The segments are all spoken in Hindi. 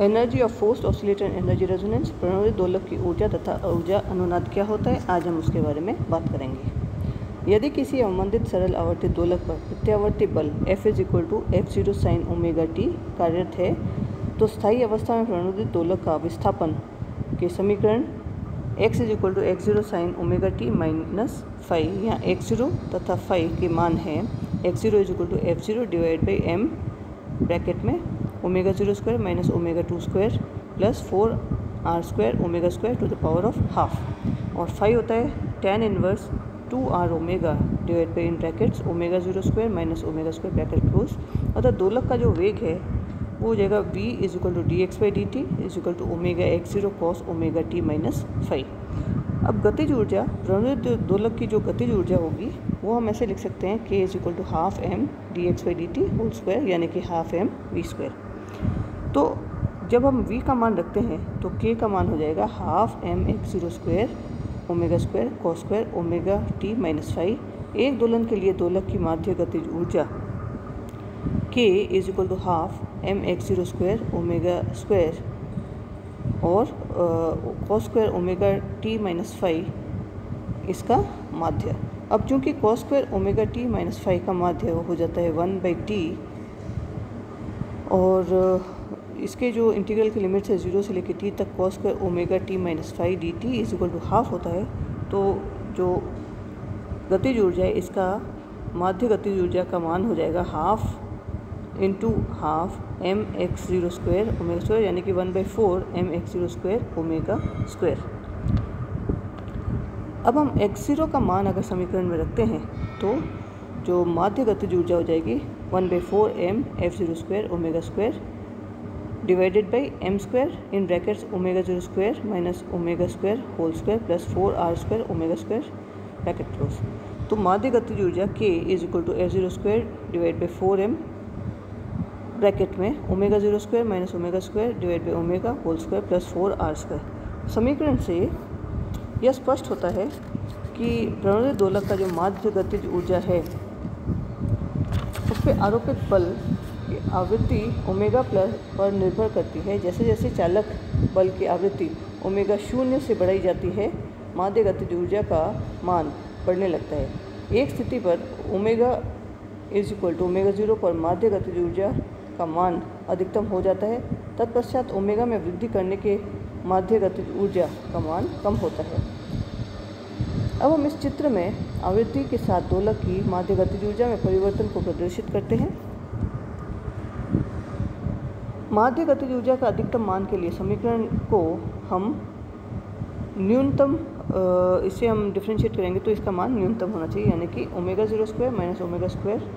Energy of forced oscillator and energy resonance, प्रणोदित दोलक की ऊर्जा तथा ऊर्जा अनुनाद क्या होता है, आज हम उसके बारे में बात करेंगे। यदि किसी अवमंदित सरल आवर्तित दोलक पर प्रत्यावर्ती बल F = F0 sin omega T कार्यरत है, तो स्थायी अवस्था में प्रणोदित दोलक का विस्थापन के समीकरण x = x0 sin omega T minus five, यहाँ x0 तथा फाइव के मान हैं x0 = F0 divide by m bracket में omega 0 square minus omega 2 square plus 4r square omega square to the power of half, और फाइव होता है tan inverse 2r omega divide by in brackets omega 0 square minus omega square bracket close. अतः दोलक का जो वेग है वो हो जाएगा v = dx/dt = omega x0 cos omega t minus five. अब गतिज ऊर्जा, प्रणोदित दोलक की जो गतिज ऊर्जा होगी वो हम ऐसे लिख सकते हैं k = half m dx/dt whole square, यानी कि हाफ m v स्क्वायर। तो जब हम v का मान रखते हैं तो k का मान हो जाएगा हाफ m x0 स्क्वायर omega square cos square omega t minus five. एक दोलन के लिए दोलक की माध्य गतिज ऊर्जा k = हाफ m x0 स्क्वायर ओमेगा स्क्वायर और cos square omega t minus five इसका माध्य। अब चूंकि cos square omega t minus five का माध्य हो जाता है 1/t, और इसके जो इंटीग्रल की लिमिट्स है 0 से लेकर t तक cos square omega t minus five dt = half होता है, तो जो गतिज ऊर्जा है इसका माध्य गतिज ऊर्जा का मान हो जाएगा half into half m x0 स्क्वायर ओमेगा स्क्वायर, यानी कि 1/4 m x0 स्क्वायर ओमेगा स्क्वायर। अब हम x0 का मान अगर समीकरण में रखते हैं तो जो माध्य गतिज ऊर्जा हो जाएगी 1/4 m f0 square omega square divided by m square in brackets omega 0 square minus omega square whole square plus 4r square omega square bracket close. तो माध्य गतिज ऊर्जा k = f0 square divide by 4m bracket में omega 0 square minus omega square divide by omega whole square plus 4r square. समीकरण से यह स्पष्ट होता है कि प्रणोदित दोलक का जो माध्य गतिज ऊर्जा है उस पर आरोपित बल की आवृत्ति ओमेगा प्लस पर निर्भर करती है। जैसे जैसे चालक बल की आवृत्ति ओमेगा 0 से बढ़ाई जाती है, माध्य गतिज ऊर्जा का मान बढ़ने लगता है। एक स्थिति पर ओमेगा = ओमेगा 0 पर माध्य गतिज ऊर्जा का मान अधिकतम हो जाता है, तत्पश्चात ओमेगा में वृद्धि करने के माध्य गतिज ऊर्जा का मान कम होता है। अब हम इस चित्र में आवृत्ति के साथ दोलक की माध्य गतिज ऊर्जा में परिवर्तन को प्रदर्शित करते हैं। माध्य गतिज ऊर्जा का अधिकतम मान के लिए समीकरण को हम न्यूनतम, इसे हम डिफरेंशिएट करेंगे तो इसका मान न्यूनतम होना चाहिए, यानी कि omega 0 square minus omega square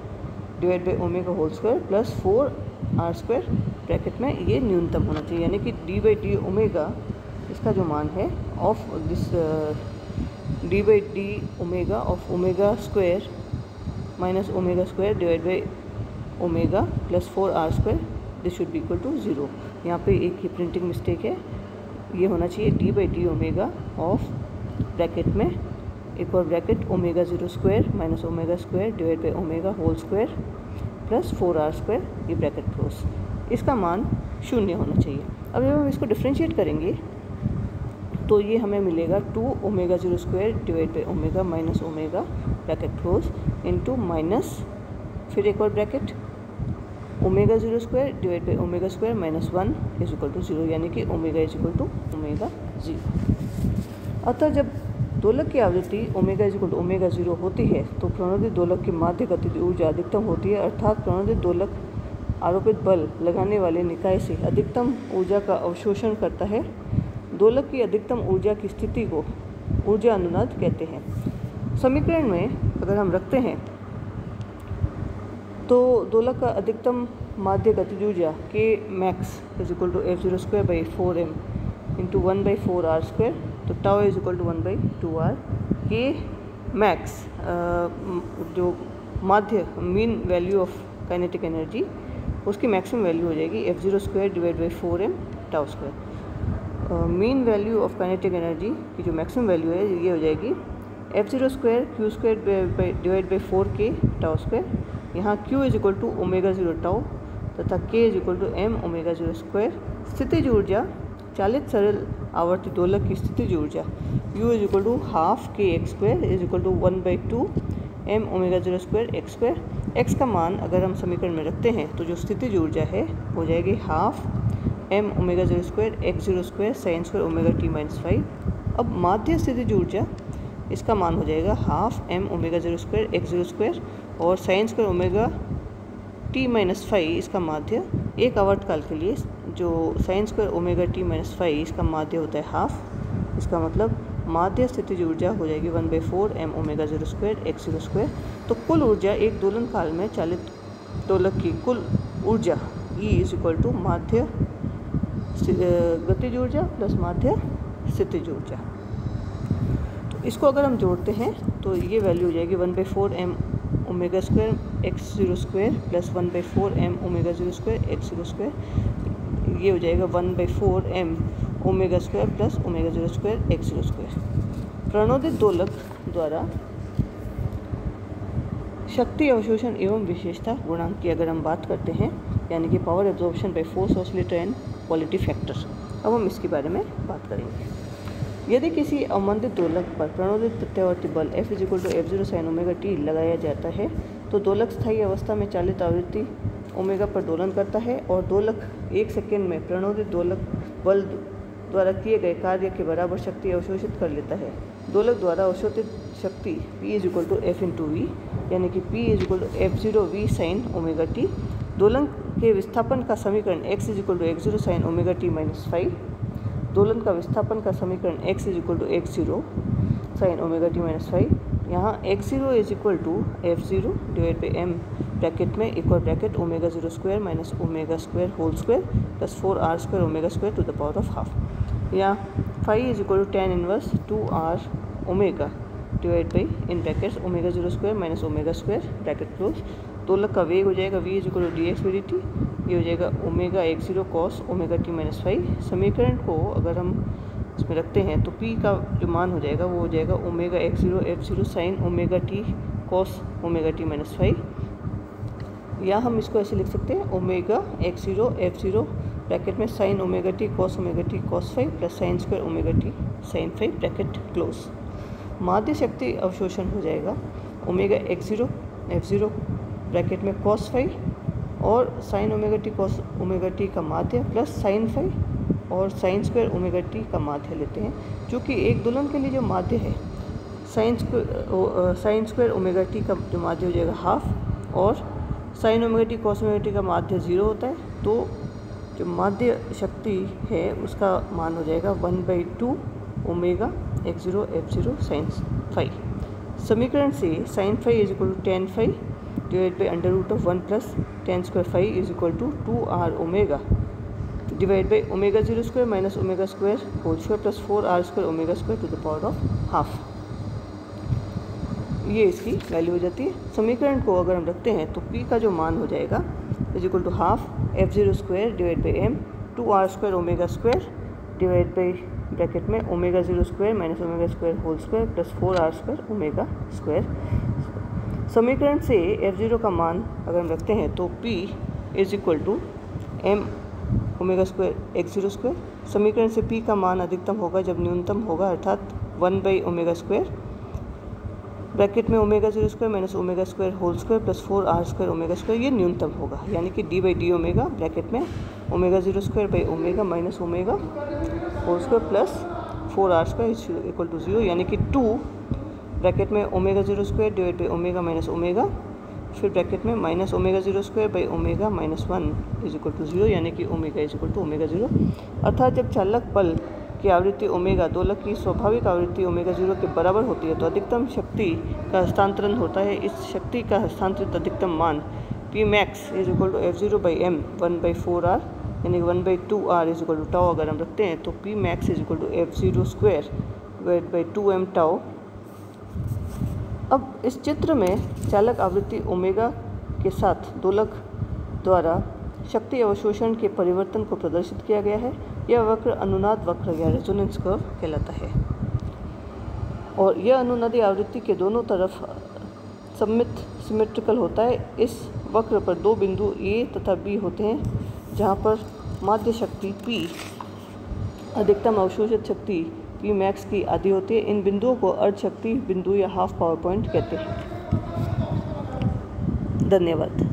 divide by omega whole square plus 4r square bracket में ये न्यूनतम होना चाहिए, यानी कि d/d ओमेगा इसका जो मान है of this d/d omega of omega square minus omega square divide by omega plus 4r square, this should be equal to 0। यहाँ पे एक ही प्रिंटिंग मिस्टेक है, ये होना चाहिए d/d ओमेगा ऑफ ब्रैकेट में एक और bracket omega 0 square minus omega square divide by omega whole square plus 4r square, ये ब्रैकेट क्लोज। इसका मान 0 होना चाहिए। अब जब हम इसको डिफ्रेंशिएट करेंगे तो ये हमें मिलेगा 2 omega 0 square divide by omega minus omega bracket close into minus फिर एक और bracket omega 0 square divide by omega square minus 1 = 0, यानी कि ओमेगा = ओमेगा 0। अतः जब दोलक की आवृत्ति ओमेगा = ओमेगा 0 होती है तो प्रणोदित दोलक की माध्य गतिज ऊर्जा अधिकतम होती है, अर्थात प्रणोदित दोलक आरोपित बल लगाने वाले निकाय से अधिकतम ऊर्जा का अवशोषण करता है। दोलक की अधिकतम ऊर्जा की स्थिति को ऊर्जा अनुनाद कहते हैं। समीकरण में अगर हम रखते हैं तो दोलक का अधिकतम माध्य गतिज ऊर्जा k max = f0 square by 4m into 1/4r square, तो टाउ = 1/2r। k मैक्स जो माध्य mean value of kinetic energy उसकी मैक्सिमम वैल्यू हो जाएगी f0 square divide by 4m tau square. Mean value of kinetic energy की जो मैक्सिमम वैल्यू है ये हो जाएगी f0 square q square divide by 4k tau square. यहाँ q = ओमेगा 0 टाउ तथा k is equal to m omega 0 square. स्थितिज ऊर्जा चालित सरल आवर्ती दोलक की स्थितिज ऊर्जा u is equal to half k x square is equal to 1/2 m omega 0 square x square. x का मान अगर हम समीकरण में रखते हैं तो जो स्थितिज ऊर्जा है हो जाएगी half m omega 0 square x 0 square sine square omega t minus 5। अब माध्य स्थितिज ऊर्जा इसका मान हो जाएगा half m omega 0 square x 0 square और sine square omega t minus 5 इसका माध्य एक आवर्तकाल के लिए जो sine square omega t minus 5 इसका माध्य होता है हाफ। इसका मतलब माध्य स्थितिज ऊर्जा हो जाएगी 1/4 m omega 0 square x 0 square. तो कुल ऊर्जा एक दोलन काल में चालित दोलक की कुल ऊर्जा E इज इक्वल टू माध्य गतिज ऊर्जा प्लस माध्य स्थितिज ऊर्जा। तो इसको अगर हम जोड़ते हैं तो ये वैल्यू हो जाएगी 1/4 m omega square x 0 square plus 1/4 m omega 0 square x 0 square. ये हो जाएगा 1/4 m omega square plus omega 0 square x 0 square. प्रणोदित दोलक द्वारा शक्ति अवशोषण एवं विशेषता गुणांक की अगर हम बात करते हैं यानी कि power absorption by force oscillator and quality factor, अब हम इसके बारे में बात करेंगे। यदि किसी अवमंदित दोलक पर प्रणोदित प्रत्यावर्ती बल F is equal to F0 sine omega t लगाया जाता है तो दोलक स्थायी अवस्था में चालित आवृत्ति ओमेगा पर दोलन करता है और दोलक 1 सेकेंड में प्रणोदित दोलक बल द्वारा किए गए कार्य के बराबर शक्ति अवशोषित कर लेता है। दोलक द्वारा अवशोषित शक्ति P is equal to F into V यानी कि P is equal to F0 v sine omega t। दोलन के विस्थापन का समीकरण x is equal to x0 sine omega t minus 5। दोलन का विस्थापन का समीकरण x is equal to x0 sine omega t minus 5। यहाँ x0 is equal to f0 divide by m bracket में equal bracket omega 0 square minus omega square whole square plus 4r square omega square to the power of half. यहाँ phi is equal to tan inverse 2r omega divide by in brackets omega 0 square minus omega square bracket close. दोलक का वेग हो जाएगा v is equal to dx by dt। ये हो जाएगा omega x0 cos omega t minus 5। समीकरण को अगर हम इसमें रखते हैं तो p का जो मान हो जाएगा वो हो जाएगा omega x0 f0 sine omega t cos omega t minus 5। या हम इसको ऐसे लिख सकते हैं ओमेगा x0 f0 ब्रैकेट में sine omega t cos omega t cos 5 plus sine square omega t sine 5 bracket close. माध्य शक्ति अवशोषण हो जाएगा ओमेगा x0 f0 ब्रैकेट में कॉस 5 और sine omega T cos omega T का माध्य प्लस साइन 5 और साइन स्क्वायर ओमेगा टी का माध्य लेते हैं, जो कि एक दोलन के लिए जो माध्य है साइन स्क्वायर ओमेगा टी का जो माध्य हो जाएगा हाफ और sine omega T cos omega T का माध्य 0 होता है। तो जो माध्य शक्ति है उसका मान हो जाएगा 1/2 ओमेगा x0 f0 साइन 5। समीकरण से sine 5 is equal to tan 5 divide by under root of 1 plus tan square 5 is equal to 2r omega divide by omega 0 square minus omega square whole square plus 4r square omega square to the power of half. ये इसकी वैल्यू हो जाती है। समीकरण को अगर हम रखते हैं तो p का जो मान हो जाएगा is equal to half f0 square divide by m 2r square omega square divide by bracket में omega 0 square minus omega square whole square plus 4r square omega square. समीकरण से f0 का मान अगर हम रखते हैं तो p is equal to m omega square x0 square. समीकरण से p का मान अधिकतम होगा जब न्यूनतम होगा अर्थात 1 ओमेगा स्क्वायर ब्रैकेट में omega 0 square minus omega square whole square plus 4r square omega square. ये न्यूनतम होगा यानी कि d by D omega bracket में omega 0 square by omega minus omega whole square plus 4r square equal to 0 यानी कि 2 ब्रैकेट में omega 0 square divide by omega minus omega फिर ब्रैकेट में minus omega 0 square by omega minus 1 is equal to 0 यानी कि omega is equal to omega 0। अर्थात जब चालक बल की आवृत्ति ओमेगा दोलक की स्वाभाविक आवृत्ति ओमेगा 0 के बराबर होती है तो अधिकतम शक्ति का हस्तांतरण होता है। इस शक्ति का हस्तांतरित अधिकतम मान P max is equal to f0 by m 1/4r यानी 1/2r is equal to tau अगर हम रखते हैं तो P max is equal to f0 square divide by 2m tau. अब इस चित्र में चालक आवृत्ति ओमेगा के साथ दोलक द्वारा शक्ति अवशोषण के परिवर्तन को प्रदर्शित किया गया है। यह वक्र अनुनाद वक्र या रेजोनेंस कर्व कहलाता है और यह अनुनादी आवृत्ति के दोनों तरफ सममित सिमेट्रिकल होता है। इस वक्र पर दो बिंदु A तथा B होते हैं जहाँ पर माध्य शक्ति P अधिकतम अवशोषित शक्ति P मैक्स की आधी होती है। इन बिंदुओं को अर्ध शक्ति बिंदु या हाफ पावर पॉइंट कहते हैं। धन्यवाद।